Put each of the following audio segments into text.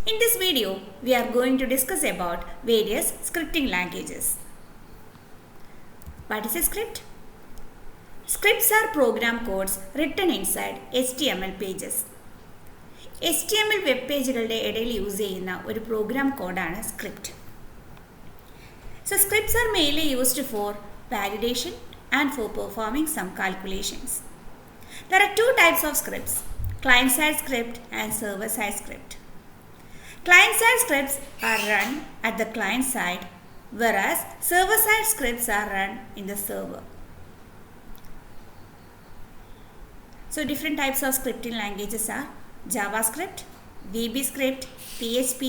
In this video, we are going to discuss about various scripting languages. What is a script? Scripts are program codes written inside HTML pages. HTML web pageകളുടെ ഇടയിൽ use ചെയ്യുന്ന ഒരു programme കോഡാണ് script. So scripts are mainly used for validation and for performing some calculations. There are two types of scripts, client-side script and server-side script. Client-side scripts are run at the client side, whereas server-side scripts are run in the server. So different types of scripting languages are JavaScript, VBScript, PHP,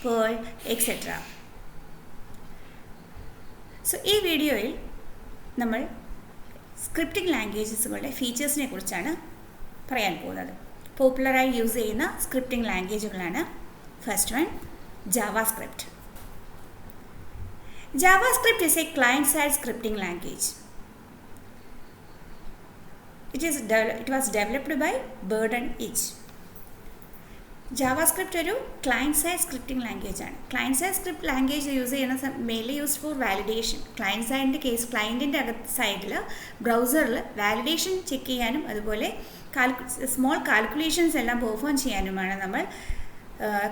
Perl, etc. So ഈ വീഡിയോയിൽ നമ്മൾ scripting ലാംഗ്വേജസുകളുടെ ഫീച്ചേഴ്സിനെ കുറിച്ചാണ് പറയാൻ പോകുന്നത്. പോപ്പുലറായി use ചെയ്യുന്ന scripting ലാംഗ്വേജുകളാണ്. First one, JavaScript. JavaScript is a client-side scripting language. It was developed by Bird and Itch. JavaScript ഒരു client-side scripting language ആണ്. Client-side script language യൂസ് ചെയ്യുന്ന mainly used for validation. Client സൈഡിൻ്റെ case ക്ലയൻറ്റിൻ്റെ അകത്ത് സൈഡിൽ ബ്രൗസറിൽ validation check ചെയ്യാനും അതുപോലെ സ്മോൾ കാൽക്കുലേഷൻസ് എല്ലാം പെർഫോം ചെയ്യാനുമാണ് നമ്മൾ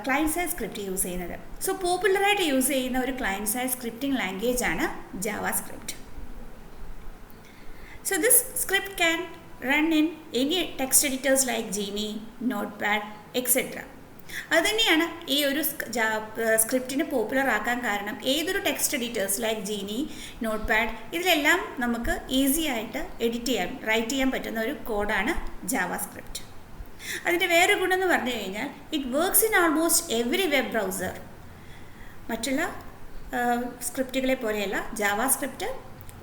ക്ലയൻറ്റ് സൈഡ് സ്ക്രിപ്റ്റ് യൂസ് ചെയ്യുന്നത്. സോ പോപ്പുലറായിട്ട് യൂസ് ചെയ്യുന്ന ഒരു ക്ലയൻറ്റ് സൈഡ് സ്ക്രിപ്റ്റിംഗ് ലാംഗ്വേജ് ആണ് JavaScript. So this script can run in any text editors like Genie, Notepad, etc. അതുതന്നെയാണ് ഈ ഒരു സ്ക്രിപ്റ്റിനെ പോപ്പുലർ ആക്കാൻ കാരണം. ഏതൊരു ടെക്സ്റ്റ് എഡിറ്റേഴ്സ് ലൈക്ക് ജീനി, നോട്ട്പാഡ് ഇതിലെല്ലാം നമുക്ക് ഈസി ആയിട്ട് റൈറ്റ് ചെയ്യാൻ പറ്റുന്ന ഒരു കോഡാണ് JavaScript. അതിൻ്റെ വേറെ ഗുണം എന്ന് പറഞ്ഞു കഴിഞ്ഞാൽ it works in almost every web browser. മറ്റുള്ള സ്ക്രിപ്റ്റുകളെ പോലെയല്ല, JavaScript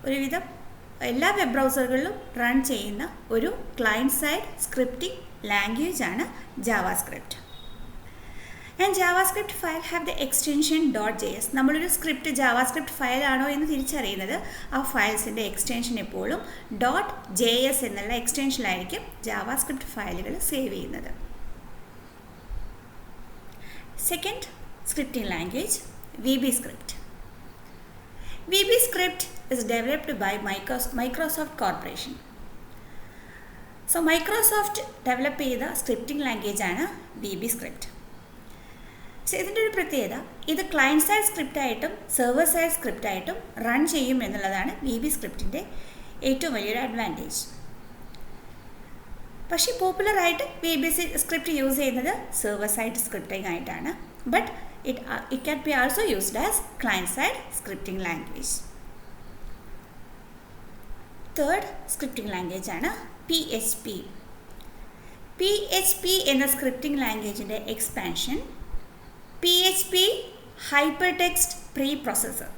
ഒരുവിധം എല്ലാ വെബ് ബ്രൗസറുകളിലും റൺ ചെയ്യുന്ന ഒരു ക്ലയൻറ്റ് സൈഡ് സ്ക്രിപ്റ്റിംഗ് ലാംഗ്വേജ് ആണ് JavaScript. And JavaScript file have the extension .js. നമ്മളൊരു സ്ക്രിപ്റ്റ് JavaScript ഫയലാണോ എന്ന് തിരിച്ചറിയുന്നത് ആ ഫയൽസിൻ്റെ എക്സ്റ്റൻഷൻ എപ്പോഴും .js എന്നുള്ള എക്സ്റ്റൻഷനിലായിരിക്കും JavaScript ഫയലുകൾ സേവ് ചെയ്യുന്നത്. Second scripting language VBScript. VBScript is developed by Microsoft Corporation. So Microsoft develop ചെയ്ത സ്ക്രിപ്റ്റിംഗ് ലാംഗ്വേജ് ആണ് VBScript. സോ ഇതിൻ്റെ ഒരു പ്രത്യേകത, ഇത് ക്ലയൻറ്റ് സൈഡ് സ്ക്രിപ്റ്റായിട്ടും സെർവർ സൈഡ് സ്ക്രിപ്റ്റായിട്ടും റൺ ചെയ്യും എന്നുള്ളതാണ് VBScriptൻ്റെ ഏറ്റവും വലിയൊരു അഡ്വാൻറ്റേജ്. പക്ഷേ പോപ്പുലറായിട്ട് VBScript യൂസ് ചെയ്യുന്നത് സെർവർ സൈഡ് സ്ക്രിപ്റ്റിംഗ് ആയിട്ടാണ്. But it can be also used as client-side scripting language. Third scripting language ആണ് PHP. PHP എന്ന സ്ക്രിപ്റ്റിംഗ് ലാംഗ്വേജിൻ്റെ expansion PHP Hypertext Preprocessor.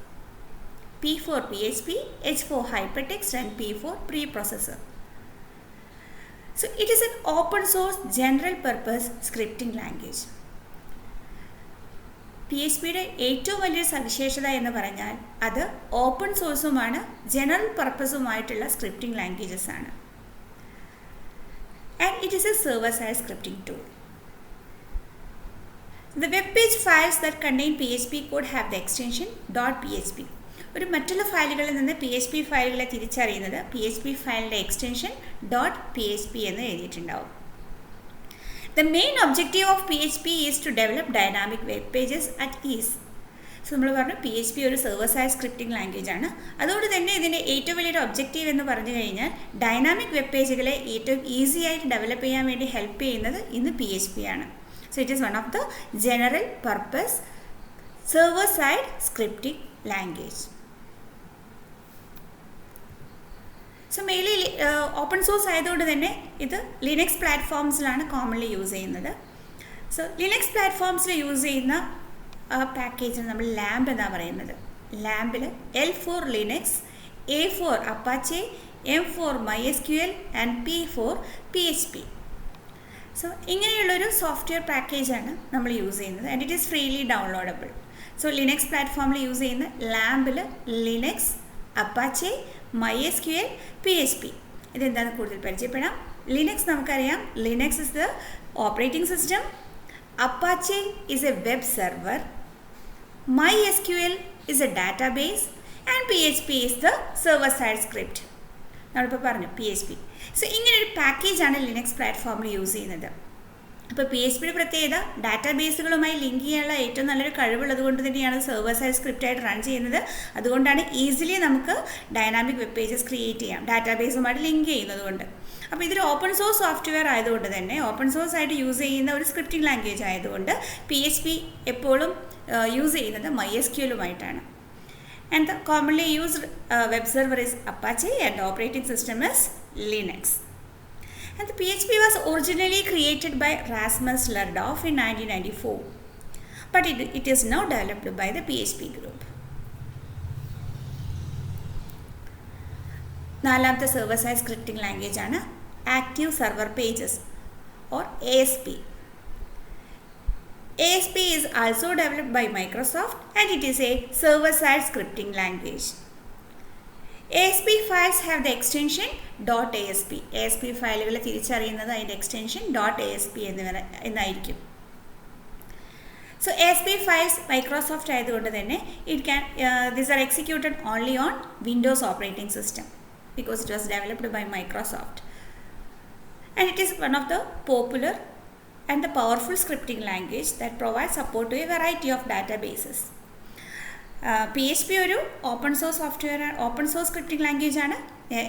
P for PHP, H for Hypertext and P for Preprocessor. So it is an open source general purpose scripting language. PHPയുടെ ഏറ്റവും വലിയൊരു സവിശേഷത എന്ന് പറഞ്ഞാൽ അത് open സോഴ്സുമാണ്, general പർപ്പസുമായിട്ടുള്ള scripting languages ആണ്. And it is A server side scripting tool. The web page files that contain PHP code have the extension .php. ഒരു മറ്റുള്ള ഫയലുകളിൽ നിന്ന് PHP ഫയലുകളെ തിരിച്ചറിയുന്നത് PHP ഫയലിൻ്റെ എക്സ്റ്റൻഷൻ .php എന്ന് എഴുതിയിട്ടുണ്ടാവും. The main objective of PHP is to develop dynamic web pages at ease. So നമ്മൾ പറഞ്ഞു PHP ഒരു server side scripting language ആണ്. അതുകൊണ്ട് തന്നെ ഇതിൻ്റെ ഏറ്റവും വലിയൊരു ഒബ്ജക്റ്റീവ് എന്ന് പറഞ്ഞു കഴിഞ്ഞാൽ ഡൈനാമിക് വെബ് പേജുകളെ ഏറ്റവും ഈസി ആയിട്ട് ഡെവലപ്പ് ചെയ്യാൻ വേണ്ടി ഹെൽപ്പ് ചെയ്യുന്നത് ഇന്ന് PHP ആണ്. So it is one of the general purpose server side scripting language. So mainly open source ആയതുകൊണ്ട് തന്നെ ഇത് ലിനക്സ് പ്ലാറ്റ്ഫോംസിലാണ് കോമൺലി യൂസ് ചെയ്യുന്നത്. സോ ലിനക്സ് പ്ലാറ്റ്ഫോംസിൽ യൂസ് ചെയ്യുന്ന പാക്കേജിന് നമ്മൾ ലാംബ് എന്നാണ് പറയുന്നത്. ലാംബിൽ L for Linux, A for Apache, M for MySQL and P for PHP. So ഇങ്ങനെയുള്ളൊരു സോഫ്റ്റ്വെയർ പാക്കേജാണ് നമ്മൾ യൂസ് ചെയ്യുന്നത്. And it is freely downloadable. So Linux പ്ലാറ്റ്ഫോമിൽ യൂസ് ചെയ്യുന്ന ലാംബിൽ ലിനക്സ്, അപ്പാച്ചെ, MySQL, PHP ഇതെന്താണെന്ന് കൂടുതൽ പരിചയപ്പെടാം. ലിനക്സ് നമുക്കറിയാം, Linux is the operating system. Apache is a web server, MySQL is a database, and PHP is the server-side script. നമ്മളിപ്പോൾ പറഞ്ഞു PHP. So ഇങ്ങനൊരു പാക്കേജാണ് ലിനക്സ് പ്ലാറ്റ്ഫോമിൽ യൂസ് ചെയ്യുന്നത്. അപ്പോൾ PHPയുടെ പ്രത്യേകത ഡാറ്റാബേസുകളുമായി ലിങ്ക് ചെയ്യാനുള്ള ഏറ്റവും നല്ലൊരു കഴിവുള്ളത് കൊണ്ട് തന്നെയാണ് സെർവർ സൈഡ് സ്ക്രിപ്റ്റായിട്ട് റൺ ചെയ്യുന്നത്. അതുകൊണ്ടാണ് ഈസിലി നമുക്ക് ഡൈനാമിക് വെബ് പേജസ് ക്രിയേറ്റ് ചെയ്യാം, ഡാറ്റാബേസുമായിട്ട് ലിങ്ക് ചെയ്യുന്നത് കൊണ്ട്. അപ്പോൾ ഇതൊരു ഓപ്പൺ സോഴ്സ് സോഫ്റ്റ്വെയർ ആയതുകൊണ്ട് തന്നെ, ഓപ്പൺ സോഴ്സ് ആയിട്ട് യൂസ് ചെയ്യുന്ന ഒരു സ്ക്രിപ്റ്റിംഗ് ലാംഗ്വേജ് ആയതുകൊണ്ട് PHP എപ്പോഴും യൂസ് ചെയ്യുന്നത് MySQLുമായിട്ടാണ്. And the commonly used web server is Apache and the operating system is Linux. And the PHP was originally created by Rasmus Lerdof in 1994, but it is now developed by the PHP group. നാലാമത്തെ server side scripting language ആണ് Active Server Pages or ASP. ASP is also developed by Microsoft and it is a server-side scripting language. ASP files have the extension .asp. ASP ഫയലുകൾ തിരിച്ചറിയുന്നത് അതിൻ്റെ extension .asp എന്നായിരിക്കും. So ASP files Microsoft ആയതുകൊണ്ട് തന്നെ these are executed only on Windows operating system because it was developed by Microsoft. And it is one of the popular and the powerful scripting language that provides support to a variety of databases. PHP ഒരു open source software, open source scripting language ആണ്.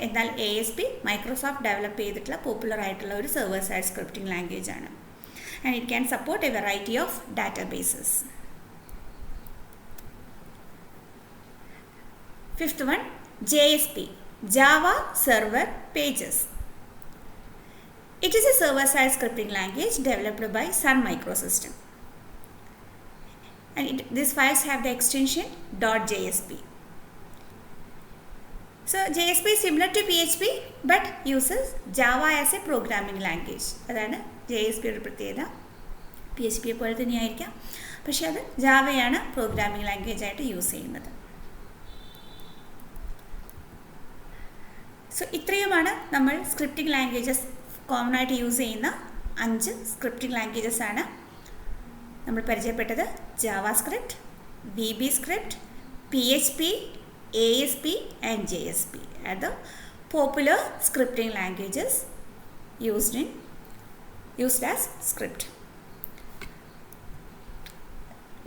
എന്നാൽ ASP Microsoft develop ചെയ്തിട്ടുള്ള popular ആയിട്ടുള്ള ഒരു server side scripting language ആണ്. And it can support A variety of databases. Fifth one, JSP, Java Server Pages. It is a server-side scripting language developed by Sun Microsystem. And these files have the extension .jsp. So JSP is similar to PHP but uses Java as a programming language. അതാണ് JSPയുടെ പ്രത്യേകത. PHP പോലെ തന്നെയായിരിക്കാം, പക്ഷേ അത് ജാവയാണ് programming language ആയിട്ട് use ചെയ്യുന്നത്. So ഇത്രയുമാണ് നമ്മൾ scripting languages common ആയിട്ട് യൂസ് ചെയ്യുന്ന 5 സ്ക്രിപ്റ്റിംഗ് ലാംഗ്വേജസ് ആണ് നമ്മൾ പരിചയപ്പെട്ടത്. JavaScript, VB Script, PHP, ASP and JSP are the popular scripting languages used as script.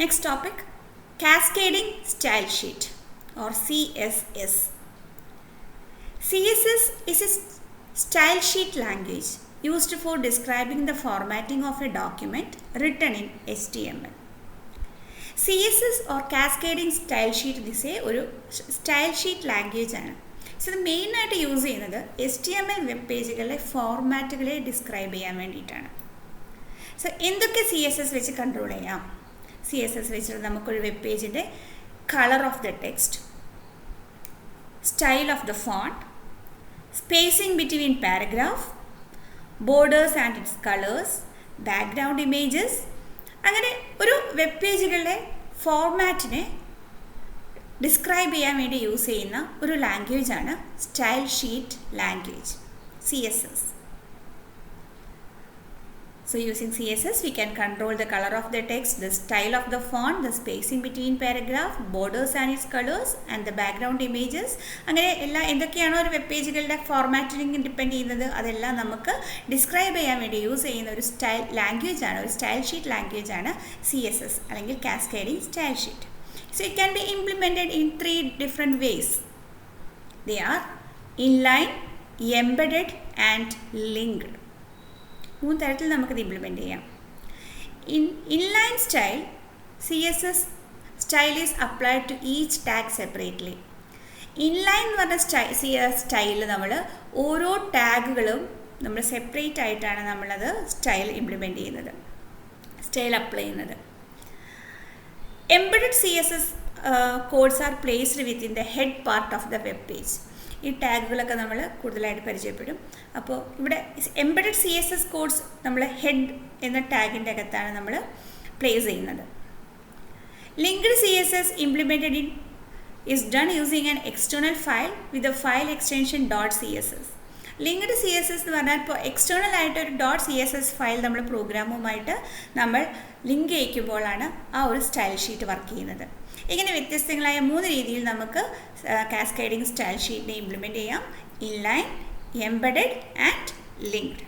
Next topic, Cascading Style Sheet or CSS. CSS is a style sheet language used for describing the formatting of a document written in HTML. CSS or Cascading Style Sheet ഒരു style sheet language ആണ്. So ഇത് മെയിനായിട്ട് use ചെയ്യുന്നത് HTML web പേജുകളിലെ ഫോർമാറ്റുകളെ describe ചെയ്യാൻ വേണ്ടിയിട്ടാണ്. So എന്തൊക്കെ CSS വെച്ച് control ചെയ്യാം? CSS വെച്ചിട്ട് നമുക്കൊരു വെബ് പേജിൻ്റെ colour of the text, style of the font, spacing between paragraph, borders and its colors, background images, അങ്ങനെ ഒരു വെബ് പേജുകളുടെ ഫോർമാറ്റിനെ ഡിസ്ക്രൈബ് ചെയ്യാൻ വേണ്ടി യൂസ് ചെയ്യുന്ന ഒരു ലാംഗ്വേജാണ് style sheet language, CSS. So using CSS we can control the color of the text, the style of the font, the spacing between paragraph, borders and its colors and the background images. അങ്ങനെ എല്ലാ എന്തൊക്കെയാണോ ഒരു web പേജുകളുടെ formatting depend ചെയ്യുന്നത് അതെല്ലാം നമുക്ക് describe ചെയ്യാൻ വേണ്ടി use ചെയ്യുന്ന ഒരു സ്റ്റൈൽ ലാംഗ്വേജ് ആണ്, ഒരു സ്റ്റൈൽ ഷീറ്റ് ലാംഗ്വേജ് ആണ് CSS അല്ലെങ്കിൽ cascading style sheet. So it can be implemented in 3 different ways. They are inline, embedded and linked. 3 തരത്തിൽ നമുക്കിത് ഇംപ്ലിമെൻറ്റ് ചെയ്യാം. Inline style, CSS style is applied to each tag separately. Inline എന്ന് പറഞ്ഞ സ്റ്റൈലിൽ നമ്മൾ ഓരോ ടാഗുകളും നമ്മൾ സെപ്പറേറ്റ് ആയിട്ടാണ് നമ്മളത് സ്റ്റൈൽ ഇംപ്ലിമെൻറ്റ് ചെയ്യുന്നത്, സ്റ്റൈൽ അപ്ലൈ ചെയ്യുന്നത്. Embedded CSS codes are placed within the head part of the web page. ഈ ടാഗുകളൊക്കെ നമ്മൾ കൂടുതലായിട്ട് പരിചയപ്പെടും. അപ്പോൾ ഇവിടെ എംബഡഡ് CSS കോഡ്സ് നമ്മൾ ഹെഡ് എന്ന ടാഗിൻ്റെ അകത്താണ് നമ്മൾ പ്ലേസ് ചെയ്യുന്നത്. Linked CSS is done using an external file with the file extension .css. Linked CSS എന്ന് പറഞ്ഞാൽ ഇപ്പോൾ എക്സ്റ്റേണൽ ആയിട്ട് ഒരു .css ഫയൽ നമ്മൾ പ്രോഗ്രാമുമായിട്ട് നമ്മൾ ലിങ്ക് ചെയ്യിക്കുമ്പോഴാണ് ആ ഒരു സ്റ്റൈൽ ഷീറ്റ് വർക്ക് ചെയ്യുന്നത്. ഇങ്ങനെ വ്യത്യസ്തങ്ങളായ 3 രീതിയിൽ നമുക്ക് കാസ്കേഡിംഗ് സ്റ്റൈൽ ഷീറ്റിനെ ഇംപ്ലിമെൻറ്റ് ചെയ്യാം: ഇൻലൈൻ, എംബഡഡ് ആൻഡ് ലിങ്ക്ഡ്.